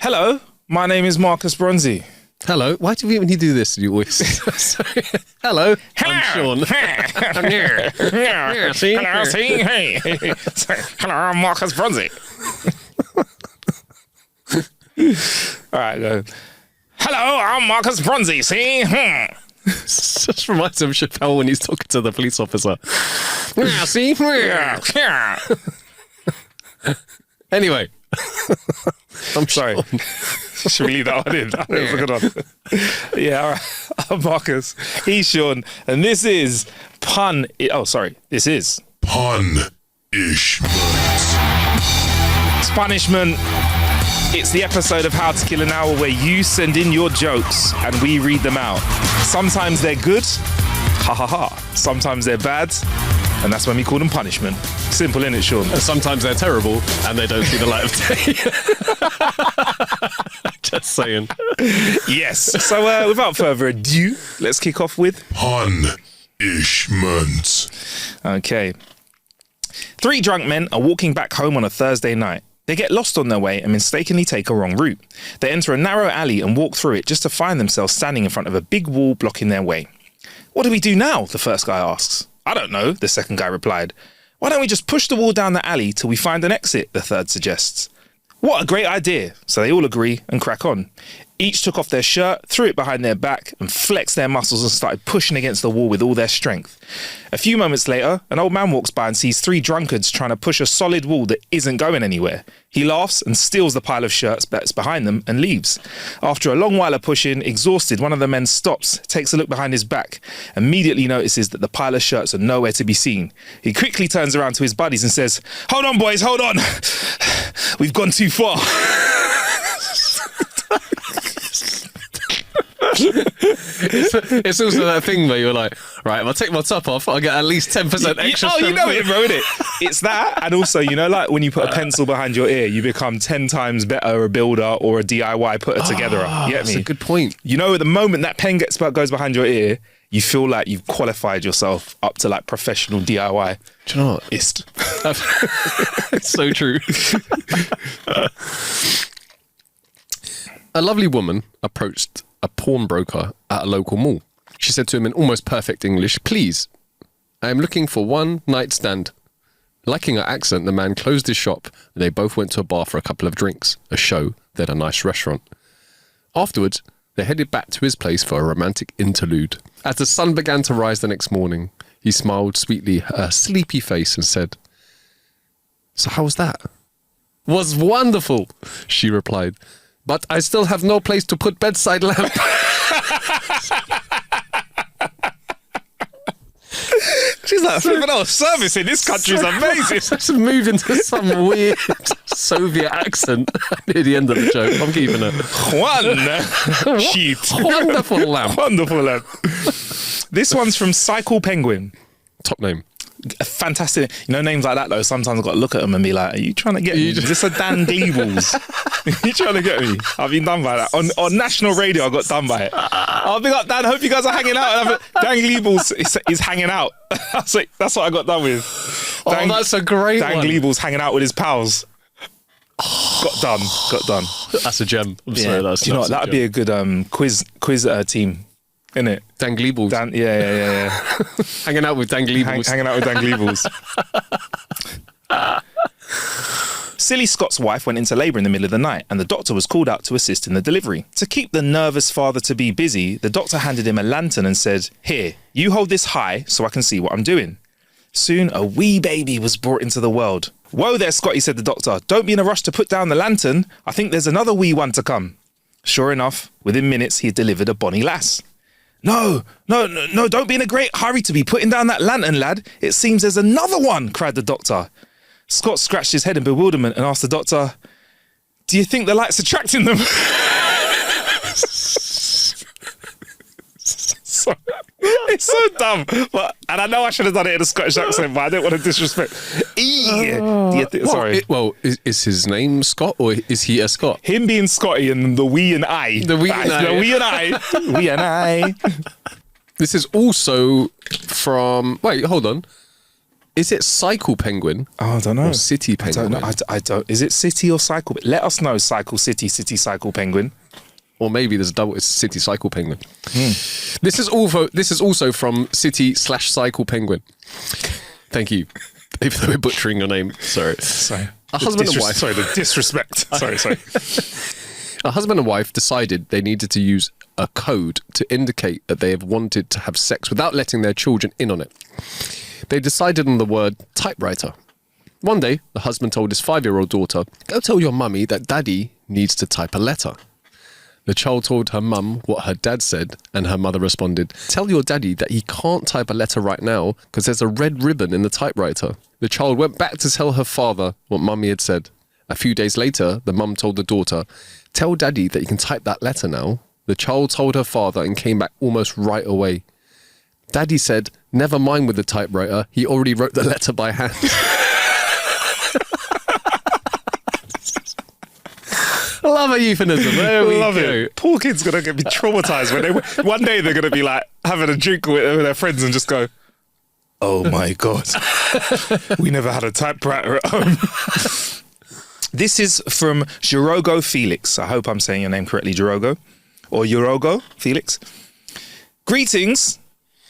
Hello, my name is Marcus Bronzy. Hello. Why do we even do this? You always. Hello. I'm Sean. I'm here. Yeah, see? Hello, see? Hey. Hello, I'm Marcus Bronzy. All right, go. Hello, I'm Marcus Bronzy, see? Just reminds me of Chappelle when he's talking to the police officer. Yeah, see? Yeah. Anyway. I'm sorry. Should we leave that one in? That was a good one. Yeah, all right. I'm Marcus. He's Sean. And this is This is Punishment. Punishment. It's the episode of How to Kill an Hour where you send in your jokes and we read them out. Sometimes they're good. Ha ha ha. Sometimes they're bad. And that's when we call them punishment. Simple, innit, Sean? And sometimes they're terrible and they don't see the light of day. Just saying. Yes. So without further ado, let's kick off with Punishment. Okay. 3 drunk men are walking back home on a Thursday night. They get lost on their way and mistakenly take a wrong route. They enter a narrow alley and walk through it just to find themselves standing in front of a big wall blocking their way. What do we do now? The first guy asks. I don't know, the second guy replied. Why don't we just push the wall down the alley till we find an exit, the third suggests. What a great idea. So they all agree and crack on. Each took off their shirt, threw it behind their back and flexed their muscles and started pushing against the wall with all their strength. A few moments later, an old man walks by and sees 3 drunkards trying to push a solid wall that isn't going anywhere. He laughs and steals the pile of shirts that's behind them and leaves. After a long while of pushing, exhausted, one of the men stops, takes a look behind his back, immediately notices that the pile of shirts are nowhere to be seen. He quickly turns around to his buddies and says, "Hold on, boys, hold on. We've gone too far." It's also that thing where you're like, right, if I take my top off, I'll get at least 10% extra. Oh, you know it, bro, innit? It's that, and also, you know, like when you put a pencil behind your ear, you become 10 times better a builder or a DIY putter together. You get That's me? a good point. You know, at the moment that pen goes behind your ear, you feel like you've qualified yourself up to like professional DIY. Do you know what? It's so true. A lovely woman approached a pawnbroker at a local mall. She said to him in almost perfect English, "Please, I am looking for one nightstand." Liking her accent, the man closed his shop and they both went to a bar for a couple of drinks, a show, then a nice restaurant. Afterwards, they headed back to his place for a romantic interlude. As the sun began to rise the next morning, he smiled sweetly at her sleepy face and said, "So how was that?" "Was wonderful," she replied. "But I still have no place to put bedside lamp." She's like, flipping out, service in this country is amazing. Just move into some weird Soviet accent near the end of the joke. I'm keeping it. One sheet. Wonderful lamp. Wonderful lamp. This one's from Cycle Penguin. Top name. Fantastic. You know, names like that though, sometimes I've got to look at them and be like, are you trying to get me? Is this a Dan Gleebles? Are you trying to get me? I've been done by that. On national radio, I got done by it. I'll be like, Dan, hope you guys are hanging out. And Dan Gleebles is hanging out. That's what I got done with. That's a great Dan one. Gleebles hanging out with his pals. Got done. That's a gem. I'm sorry. That's Do you know what? That'd be a good quiz team. Innit? Dan Gleebles. Yeah. Hanging out with Dan Gleebles. Hanging out with Dan Gleebles. Silly Scott's wife went into labour in the middle of the night and the doctor was called out to assist in the delivery. To keep the nervous father-to-be busy, the doctor handed him a lantern and said, "Here, you hold this high so I can see what I'm doing." Soon, a wee baby was brought into the world. "Whoa there, Scotty," said the doctor. "Don't be in a rush to put down the lantern. I think there's another wee one to come." Sure enough, within minutes, he had delivered a bonny lass. No, don't be in a great hurry to be putting down that lantern, lad. It seems there's another one," cried the doctor. Scott scratched his head in bewilderment and asked the doctor, "Do you think the light's attracting them?" It's so dumb. And I know I should have done it in a Scottish accent, but I didn't want to disrespect. Sorry. Is his name Scott or is he a Scott? Him being Scotty and the we and I. The we and I. The we and I. We and I. This is also from... Wait, hold on. Is it cycle penguin? Oh, I don't know. Or city penguin? I don't know. I don't. Is it city or cycle? Let us know. Cycle city, city cycle penguin. Or maybe there's a double. It's city cycle penguin. This is also from city/cycle penguin. Thank you. Even though we're butchering your name, sorry. A husband and wife. Sorry, the disrespect. sorry. A husband and wife decided they needed to use a code to indicate that they have wanted to have sex without letting their children in on it. They decided on the word typewriter. One day, the husband told his 5-year-old daughter, "Go tell your mummy that daddy needs to type a letter." The child told her mum what her dad said, and her mother responded, "Tell your daddy that he can't type a letter right now because there's a red ribbon in the typewriter." The child went back to tell her father what mummy had said. A few days later, the mum told the daughter, "Tell daddy that you can type that letter now." The child told her father and came back almost right away. Daddy said, "Never mind with the typewriter, he already wrote the letter by hand." I love a euphemism. There we Love go. it. Poor kid's going to be traumatized when one day they're going to be like having a drink with their friends and just go, "Oh my God, we never had a typewriter at home." This is from Jirogo Felix. I hope I'm saying your name correctly, Jirogo. Or Jirogo Felix. Greetings.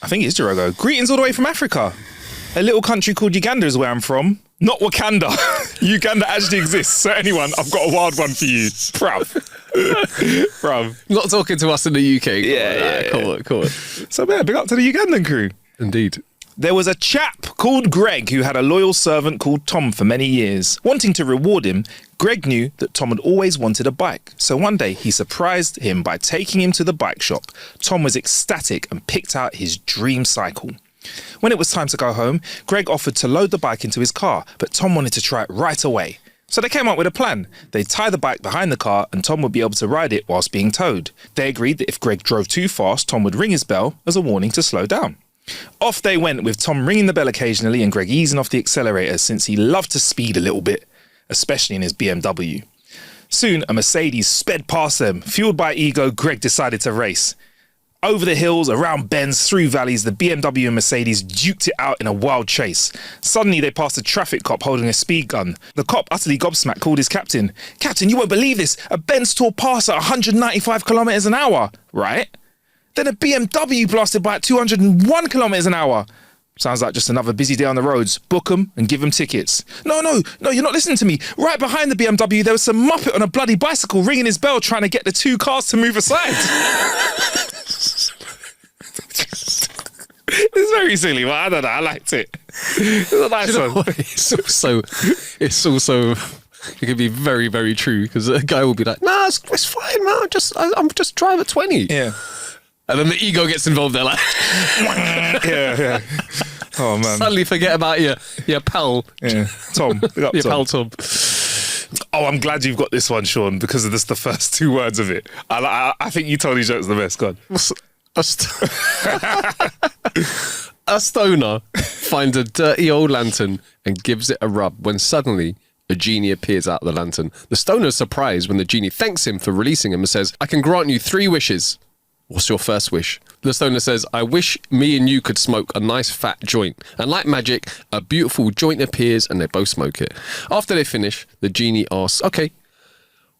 I think it's Jirogo. Greetings all the way from Africa. A little country called Uganda is where I'm from. Not Wakanda. Uganda actually exists. So anyone, I've got a wild one for you. Bruv. Not talking to us in the UK. Yeah. Come on. So yeah, big up to the Ugandan crew. Indeed. There was a chap called Greg who had a loyal servant called Tom for many years. Wanting to reward him, Greg knew that Tom had always wanted a bike. So one day he surprised him by taking him to the bike shop. Tom was ecstatic and picked out his dream cycle. When it was time to go home, Greg offered to load the bike into his car, but Tom wanted to try it right away. So they came up with a plan. They'd tie the bike behind the car and Tom would be able to ride it whilst being towed. They agreed that if Greg drove too fast, Tom would ring his bell as a warning to slow down. Off they went, with Tom ringing the bell occasionally and Greg easing off the accelerator since he loved to speed a little bit, especially in his BMW. Soon, a Mercedes sped past them. Fueled by ego, Greg decided to race. Over the hills, around bends, through valleys, the BMW and Mercedes duked it out in a wild chase. Suddenly, they passed a traffic cop holding a speed gun. The cop, utterly gobsmacked, called his captain. "Captain, you won't believe this. A Benz tore past at 195 kilometres an hour." "Right?" "Then a BMW blasted by at 201 kilometres an hour." "Sounds like just another busy day on the roads. Book 'em and give 'em tickets." No, you're not listening to me. Right behind the BMW, there was some muppet on a bloody bicycle ringing his bell trying to get the two cars to move aside. It's very silly, but I don't know. I liked it. It's a nice one. It's also, it could be very, very true because a guy will be like, "Nah, it's fine, man. I'm just driving at 20. Yeah. And then the ego gets involved. They're like, Yeah. Oh, man. suddenly forget about your pal. Yeah. Tom. Big up, Your Tom. pal Tom. Oh, I'm glad you've got this one, Sean, because of this, the first two words of it. I think you told these jokes the best. God. A stoner finds a dirty old lantern and gives it a rub when suddenly a genie appears out of the lantern. The stoner is surprised when the genie thanks him for releasing him and says, "I can grant you 3 wishes. What's your first wish?" The stoner says, "I wish me and you could smoke a nice fat joint." And like magic, a beautiful joint appears and they both smoke it. After they finish, the genie asks, "Okay,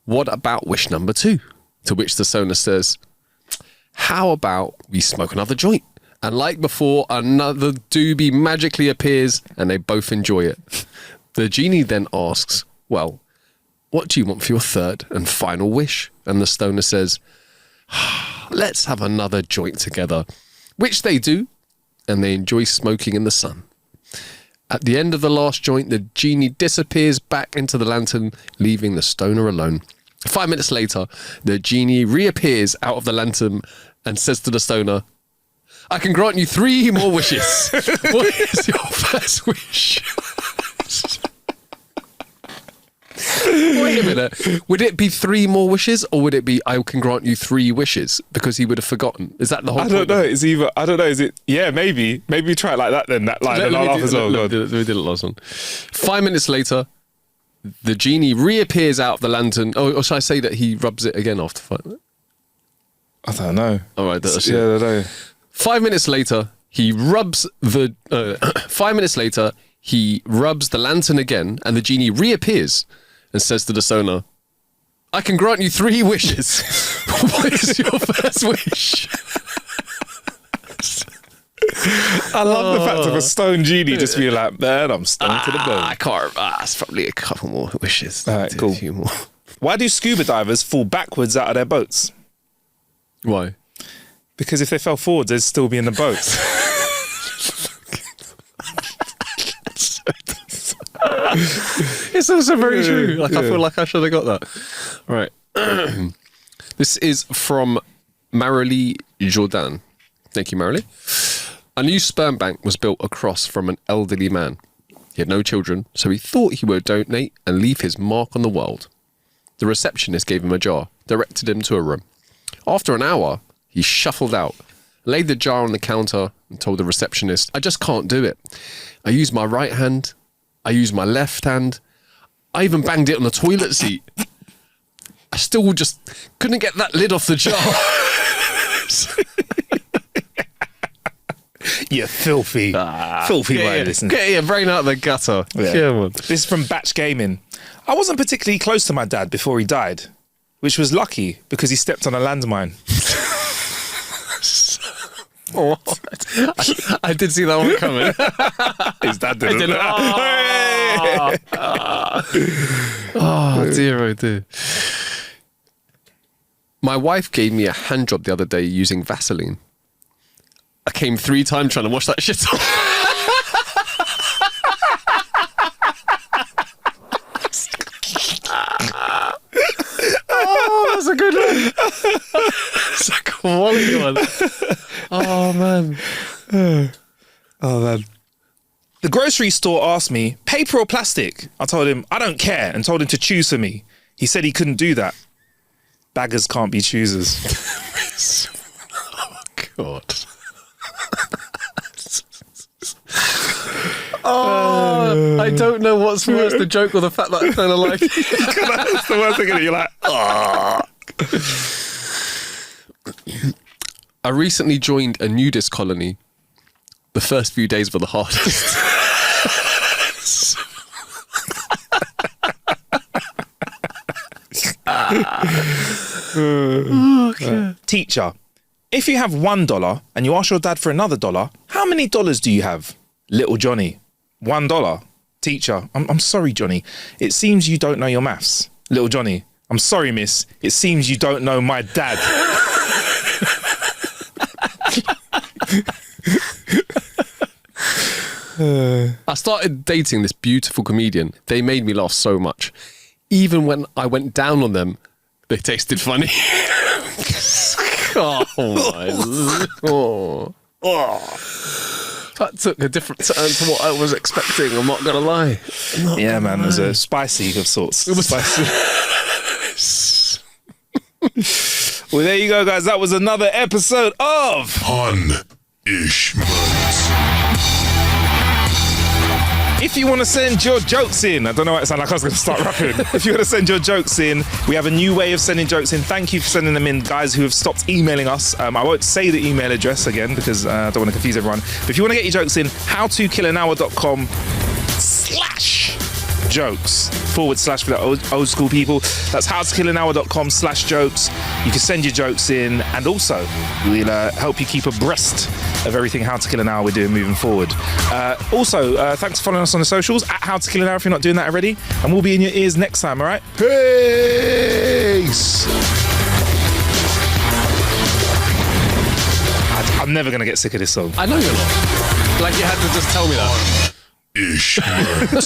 what about wish number 2? To which the stoner says, "How about we smoke another joint?" And like before, another doobie magically appears and they both enjoy it. The genie then asks, "Well, what do you want for your 3rd and final wish?" And the stoner says, "Let's have another joint together," which they do, and they enjoy smoking in the sun. At the end of the last joint, the genie disappears back into the lantern, leaving the stoner alone. 5 minutes later, the genie reappears out of the lantern and says to the stoner, "I can grant you 3 more wishes. What is your first wish?" Wait a minute. Would it be 3 more wishes, or would it be "I can grant you 3 wishes"? Because he would have forgotten. Is that the whole point? I don't know. It's either, I don't know. Is it? Yeah, maybe. Maybe try it like that then. That line. And I'll laugh as well. We did it last one. 5 minutes later, the genie reappears out of the lantern. Or should I say that he rubs it again after 5 minutes? I don't know. All right. That's Yeah, I don't know. 5 minutes later, he rubs the. 5 minutes later, He rubs the lantern again, and the genie reappears and says to the sonar, I can grant you 3 wishes. What is your first wish? I love the fact of a stone genie just being like, man, I'm stoned to the bone. I can't. It's probably a couple more wishes. All right, cool. A few more. Why do scuba divers fall backwards out of their boats? Why? Because if they fell forwards, they'd still be in the boats. It's also very true. Like, I feel like I should have got that. All right. This is from Marilee Jordan. Thank you, Marilee. A new sperm bank was built across from an elderly man. He had no children, so he thought he would donate and leave his mark on the world. The receptionist gave him a jar, directed him to a room. After an hour, he shuffled out, laid the jar on the counter and told the receptionist, I just can't do it. I use my right hand. I use my left hand. I even banged it on the toilet seat. I still just couldn't get that lid off the jar. You filthy way, listen. Get your brain out of the gutter. Yeah. Come on. This is from Batch Gaming. I wasn't particularly close to my dad before he died, which was lucky because he stepped on a landmine. I did see that one coming. His dad didn't. Oh dear, oh dear. My wife gave me a hand job the other day using Vaseline. I came 3 times trying to wash that shit off. Oh, that's a good one. It's a quality one. Oh, man. Oh, man. The grocery store asked me, paper or plastic? I told him, I don't care, and told him to choose for me. He said he couldn't do that. Baggers can't be choosers. Oh, God. Oh, I don't know what's worse, the joke or the fact that I kind of like it. That's the worst thing. You're like, oh. I recently joined a nudist colony. The first few days were the hardest. Okay. Teacher, if you have $1 and you ask your dad for another $1, how many dollars do you have? Little Johnny, $1. Teacher, I'm sorry, Johnny. It seems you don't know your maths. Little Johnny, I'm sorry, miss. It seems you don't know my dad. I started dating this beautiful comedian. They made me laugh so much. Even when I went down on them, they tasted funny. Oh my Lord. That took a different turn to what I was expecting, I'm not going to lie. Yeah, man, it was a spicy of sorts. It was spicy. Well, there you go, guys. That was another episode of Punishment. If you want to send your jokes in, I don't know why it sounded like I was going to start rapping. If you want to send your jokes in, we have a new way of sending jokes in. Thank you for sending them in, guys who have stopped emailing us. I won't say the email address again because I don't want to confuse everyone. But if you want to get your jokes in, howtokillanhour.com/jokes / for the old school people. That's howtokillanhour.com/jokes. You can send your jokes in, and also we'll help you keep abreast of everything How to Kill an Hour we're doing moving forward. Also, thanks for following us on the socials at How to Kill an Hour if you're not doing that already, and we'll be in your ears next time. All right, peace. I'm never gonna get sick of this song. I know you're not. Like, you had to just tell me that. Punishment.